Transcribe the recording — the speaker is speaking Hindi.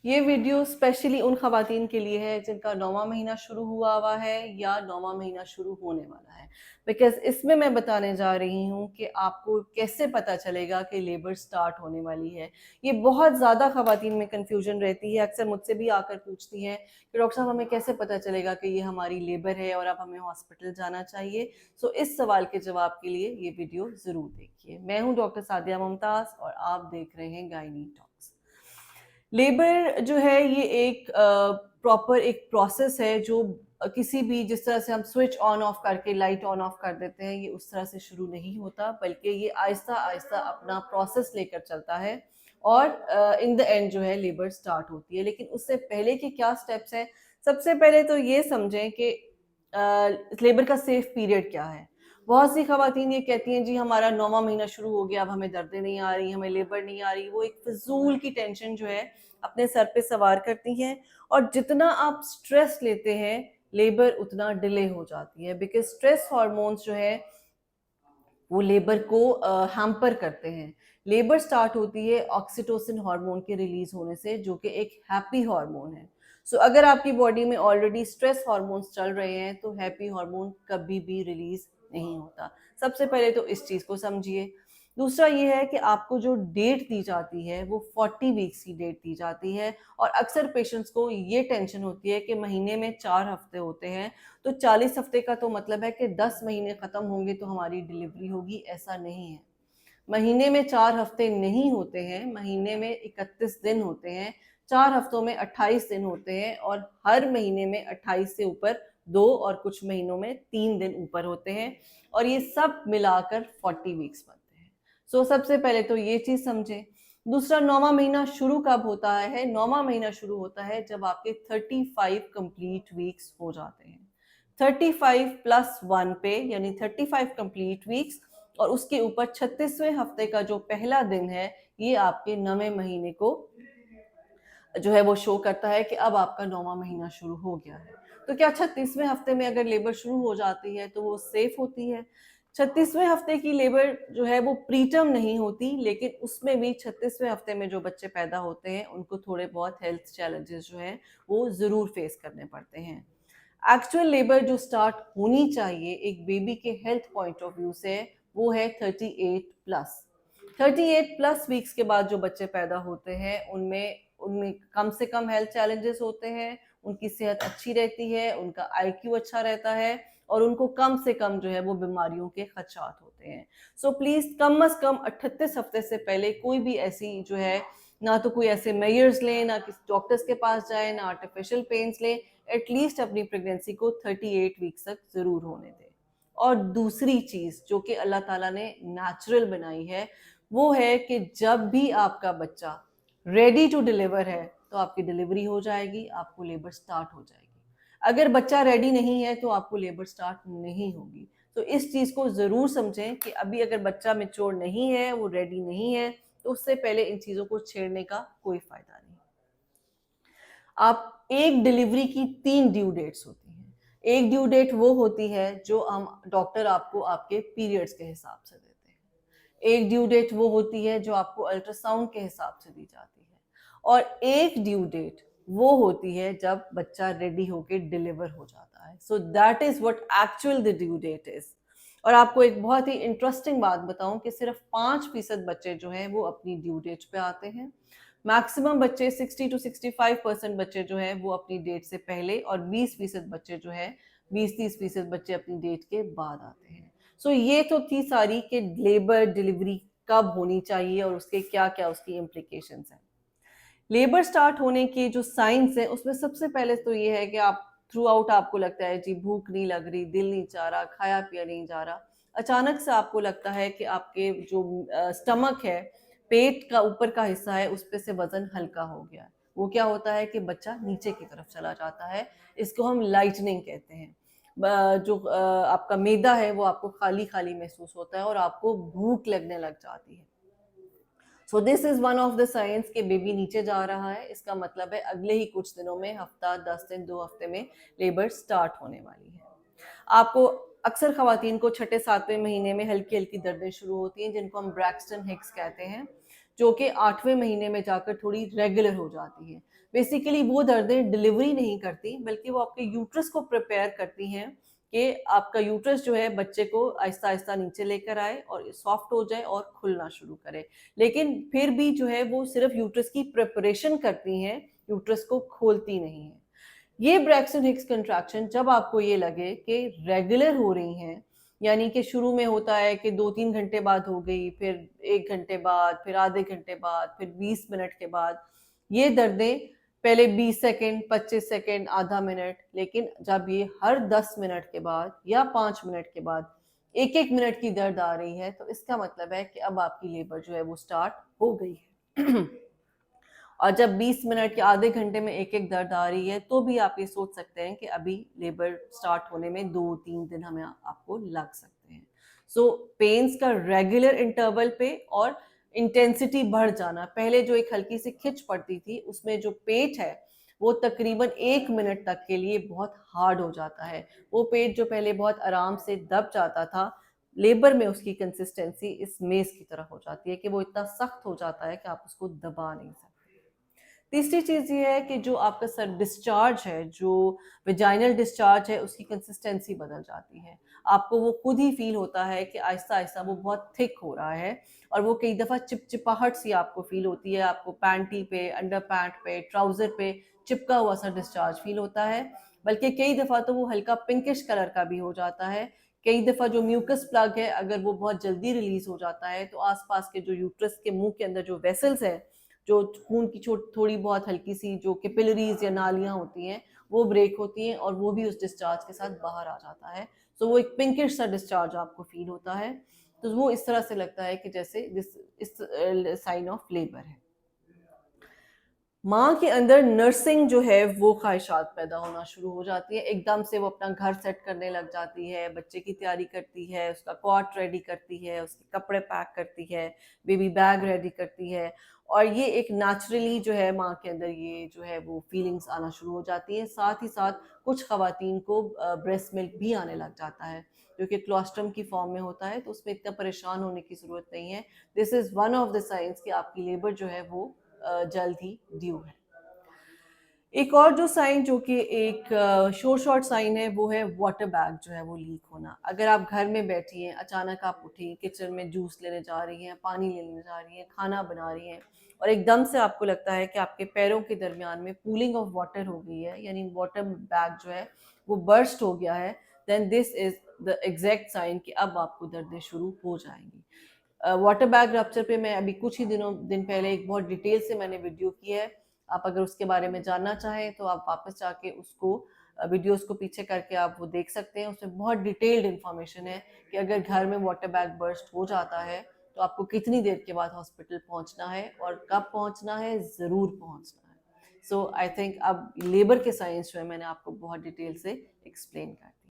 ये वीडियो स्पेशली उन ख़वातीन के लिए है जिनका 9वां महीना शुरू हुआ है या 9वां महीना शुरू होने वाला है। बिकॉज़ इसमें मैं बताने जा रही हूँ कि आपको कैसे पता चलेगा कि लेबर स्टार्ट होने वाली है। ये बहुत ज़्यादा ख़वातीन में कन्फ्यूजन रहती है, अक्सर मुझसे भी आकर पूछती हैं कि डॉक्टर साहब हमें कैसे पता चलेगा कि ये हमारी लेबर है और अब हमें हॉस्पिटल जाना चाहिए? सो इस सवाल के जवाब के लिए ये वीडियो ज़रूर देखिए। मैं हूँ डॉक्टर सादिया मुमताज़ और आप देख रहे हैं गायनी टॉक्स। लेबर जो है ये एक प्रॉपर एक प्रोसेस है जो किसी भी जिस तरह से हम स्विच ऑन ऑफ करके लाइट ऑन ऑफ कर देते हैं, ये उस तरह से शुरू नहीं होता, बल्कि ये आहिस्ता आहिस्ता अपना प्रोसेस लेकर चलता है और इन द एंड जो है लेबर स्टार्ट होती है। लेकिन उससे पहले के क्या स्टेप्स हैं? सबसे पहले तो ये समझें कि लेबर का सेफ पीरियड क्या है। बहुत सी खवातीन ये कहती हैं जी हमारा 9वां महीना शुरू हो गया, अब हमें दर्दें नहीं आ रही, हमें लेबर नहीं आ रही। वो एक फिजूल की टेंशन जो है अपने सर पे सवार करती हैं और जितना आप स्ट्रेस लेते हैं लेबर उतना डिले हो जाती है, बिकॉज स्ट्रेस हार्मोन्स जो है वो लेबर को हैम्पर करते हैं। लेबर स्टार्ट होती है ऑक्सीटोसिन हार्मोन के रिलीज होने से, जो कि एक हैप्पी हार्मोन है। सो अगर आपकी बॉडी में ऑलरेडी स्ट्रेस हार्मोन्स चल रहे हैं तो हैप्पी हार्मोन कभी भी रिलीज नहीं होता। सबसे पहले तो इस चीज को समझिए। दूसरा ये है कि आपको जो डेट दी जाती है वो 40 वीक्स की डेट दी जाती है और अक्सर पेशेंट्स को ये टेंशन होती है कि महीने में 4 हफ्ते होते हैं, तो 40 हफ्ते का तो मतलब है कि 10 महीने खत्म होंगे तो हमारी डिलीवरी होगी। ऐसा नहीं है। महीने में 4 हफ्ते नहीं होते हैं, महीने में 31 दिन होते हैं, 4 हफ्तों में 28 दिन होते हैं और हर महीने में 28 से ऊपर 2 और कुछ महीनों में 3 दिन ऊपर होते हैं और ये सब मिलाकर 40 वीक्स बनते हैं। सो सबसे पहले तो ये चीज समझें। दूसरा, 9वां महीना शुरू कब होता है? 9वां महीना शुरू होता है जब आपके 35 कंप्लीट वीक्स हो जाते हैं। 35 प्लस 1 पे यानी 35 कंप्लीट वीक्स और उसके ऊपर 36वें हफ्ते का जो पहला दिन है ये आपके 9वें महीने को जो है वो शो करता है कि अब आपका 9वां महीना शुरू हो गया है। तो क्या 36वें हफ्ते में अगर लेबर शुरू हो जाती है तो वो सेफ होती है? 36वें हफ्ते की लेबर जो है वो प्रीटर्म नहीं होती, लेकिन उसमें भी 36वें हफ्ते में जो बच्चे पैदा होते हैं उनको थोड़े बहुत हेल्थ चैलेंजेस जो हैं वो ज़रूर फेस करने पड़ते हैं। एक्चुअल लेबर जो स्टार्ट होनी चाहिए एक बेबी के हेल्थ पॉइंट ऑफ व्यू से वो है 38 प्लस। 38 प्लस वीक्स के बाद जो बच्चे पैदा होते हैं उनमें उनमें कम से कम हेल्थ चैलेंजेस होते हैं, उनकी सेहत अच्छी रहती है, उनका आईक्यू अच्छा रहता है और उनको कम से कम जो है वो बीमारियों के खदशात होते हैं। सो प्लीज कम अज कम 38 हफ्ते से पहले कोई भी ऐसी जो है ना तो कोई ऐसे मेयर्स लें, ना किसी डॉक्टर्स के पास जाए, ना आर्टिफिशियल पेन्स लें। एटलीस्ट अपनी प्रेगनेंसी को 38 वीक्स तक जरूर होने दें। और दूसरी चीज जो कि अल्लाह ताला ने नेचुरल बनाई है वो है कि जब भी आपका बच्चा रेडी टू डिलीवर है तो आपकी डिलीवरी हो जाएगी, आपको लेबर स्टार्ट हो जाएगी। अगर बच्चा रेडी नहीं है तो आपको लेबर स्टार्ट नहीं होगी। तो इस चीज को जरूर समझें कि अभी अगर बच्चा मेच्योर नहीं है, वो रेडी नहीं है, तो उससे पहले इन चीजों को छेड़ने का कोई फायदा नहीं। आप एक डिलीवरी की 3 ड्यू डेट्स होती हैं। एक ड्यू डेट वो होती है जो हम डॉक्टर आपको आपके पीरियड्स के हिसाब से देते हैं। एक ड्यू डेट वो होती है जो आपको अल्ट्रासाउंड के हिसाब से दी जाती है और एक ड्यू डेट वो होती है जब बच्चा रेडी होके डिलीवर हो जाता है। So that is what actual the due date is. और आपको एक बहुत ही इंटरेस्टिंग बात बताऊं कि सिर्फ 5% बच्चे जो हैं वो अपनी ड्यू डेट पे आते हैं। मैक्सिमम बच्चे 60 to 65% बच्चे जो हैं वो अपनी डेट से पहले और 20% बच्चे जो है 20-30% बच्चे अपनी डेट के बाद आते हैं। सो ये तो थी सारी कि लेबर डिलीवरी कब होनी चाहिए और उसके क्या क्या उसकी इम्प्लीकेशंस हैं। लेबर स्टार्ट होने के जो साइंस हैं उसमें सबसे पहले तो ये है कि आप थ्रू आउट आपको लगता है जी भूख नहीं लग रही, दिल नहीं चाह रहा, खाया पिया नहीं जा रहा। अचानक से आपको लगता है कि आपके जो स्टमक है, पेट का ऊपर का हिस्सा है, उस पे से वजन हल्का हो गया। वो क्या होता है कि बच्चा नीचे की तरफ चला जाता है। इसको हम लाइटनिंग कहते हैं। जो आपका मैदा है वो आपको खाली खाली महसूस होता है और आपको भूख लगने लग जाती है। So this is one of the science के बेबी नीचे जा रहा है। इसका मतलब है अगले ही कुछ दिनों में, हफ्ता 10 दिन 2 हफ्ते में लेबर स्टार्ट होने वाली है। आपको अक्सर खवातीन को छठे 7वें महीने में हल्की हल्की दर्दें शुरू होती हैं जिनको हम ब्रैक्सटन हिक्स कहते हैं, जो कि 8वें महीने में जाकर थोड़ी रेगुलर हो जाती है। बेसिकली वो दर्दें डिलीवरी नहीं करती, बल्कि वो आपके यूट्रस को प्रिपेयर करती हैं कि आपका यूट्रस जो है बच्चे को आहिस्ता-आहिस्ता नीचे लेकर आए और सॉफ्ट हो जाए और खुलना शुरू करे। लेकिन फिर भी जो है वो सिर्फ यूट्रस की प्रिपरेशन करती हैं, यूट्रस को खोलती नहीं है। ये ब्रैक्सन हिक्स कंट्रैक्शन जब आपको ये लगे कि रेगुलर हो रही हैं, यानी कि शुरू में होता है कि 2-3 घंटे बाद हो गई, फिर 1 घंटे बाद, फिर आधे घंटे बाद, फिर 20 मिनट के बाद, ये दर्दें पहले 20 सेकंड, 25 सेकंड, आधा मिनट, लेकिन जब ये हर 10 मिनट के बाद या 5 मिनट के बाद 1-1 मिनट की दर्द आ रही है, तो इसका मतलब है कि अब आपकी लेबर जो है वो स्टार्ट हो गई है। और जब 20 मिनट के आधे घंटे में एक-एक दर्द आ रही है, तो भी आप ये सोच सकते हैं कि अभी लेबर स्टार्ट होने में 2-3 दिन हमें आपको लग सकते हैं। सो पेन्स का रेगुलर इंटरवल पे और इंटेंसिटी बढ़ जाना, पहले जो एक हल्की सी खिंच पड़ती थी, उसमें जो पेट है, वो तकरीबन 1 मिनट तक के लिए बहुत हार्ड हो जाता है। वो पेट जो पहले बहुत आराम से दब जाता था, लेबर में उसकी कंसिस्टेंसी इस मेज़ की तरह हो जाती है कि वो इतना सख्त हो जाता है कि आप उसको दबा नहीं सकते। तीसरी चीज़ ये है कि जो आपका सर डिस्चार्ज है, जो वेजाइनल डिस्चार्ज है, उसकी कंसिस्टेंसी बदल जाती है। आपको वो खुद ही फ़ील होता है कि आहिस्ता-आहिस्ता वो बहुत थिक हो रहा है और वो कई दफ़ा चिपचिपाहट सी आपको फ़ील होती है। आपको पैंटी पे, अंडर पैंट पे, ट्राउज़र पे चिपका हुआ सा डिस्चार्ज फ़ील होता है। बल्कि कई दफ़ा तो वो हल्का पिंकिश कलर का भी हो जाता है। कई दफ़ा जो म्यूकस प्लग है, अगर वो बहुत जल्दी रिलीज़ हो जाता है, तो आस-पास के जो यूट्रस के मुँह के अंदर जो वेसल्स हैं, जो खून की थोड़ी बहुत हल्की सी जो कैपिलरीज या नालियाँ होती हैं, वो ब्रेक होती हैं और वो भी उस डिस्चार्ज के साथ बाहर आ जाता है। सो वो एक पिंकिश सा डिस्चार्ज आपको फ़ील होता है। तो वो इस तरह से लगता है कि जैसे इस साइन ऑफ लेबर है। माँ के अंदर नर्सिंग जो है वो ख्वाहिशात पैदा होना शुरू हो जाती है। एकदम से वो अपना घर सेट करने लग जाती है, बच्चे की तैयारी करती है, उसका कॉट रेडी करती है, उसके कपड़े पैक करती है, बेबी बैग रेडी करती है और ये एक नेचुरली जो है माँ के अंदर ये जो है वो फीलिंग्स आना शुरू हो जाती हैं। साथ ही साथ कुछ ख़वातीन को ब्रेस्ट मिल्क भी आने लग जाता है, जो कि क्लोस्ट्रम की फॉर्म में होता है, तो उसमें इतना परेशान होने की ज़रूरत नहीं है। This is one of the signs कि आपकी लेबर जो है वो जल्द ही ड्यू है। एक और जो साइन जो कि एक शॉर्ट साइन है वो है वाटर बैग जो है वो लीक होना। अगर आप घर में बैठी हैं, अचानक आप उठी, किचन में जूस लेने जा रही हैं, पानी लेने जा रही हैं, खाना बना रही हैं और एकदम से आपको लगता है कि आपके पैरों के दरमियान में पूलिंग ऑफ वाटर हो गई है, यानी वाटर बैग जो है वो बर्स्ट हो गया है, then this is the exact sign कि अब आपको दर्दें शुरू हो जाएँगी। वाटर बैग रप्चर पे मैं अभी कुछ ही दिन पहले एक बहुत डिटेल से मैंने वीडियो की है। आप अगर उसके बारे में जानना चाहें तो आप वापस जाके उसको वीडियोस को पीछे करके आप वो देख सकते हैं। उसमें बहुत डिटेल्ड इन्फॉर्मेशन है कि अगर घर में वाटर बैग बर्स्ट हो जाता है तो आपको कितनी देर के बाद हॉस्पिटल पहुंचना है और कब पहुंचना है, ज़रूर पहुंचना है। सो आई थिंक अब लेबर के साइंस जो है मैंने आपको बहुत डिटेल से एक्सप्लेन कर दिया।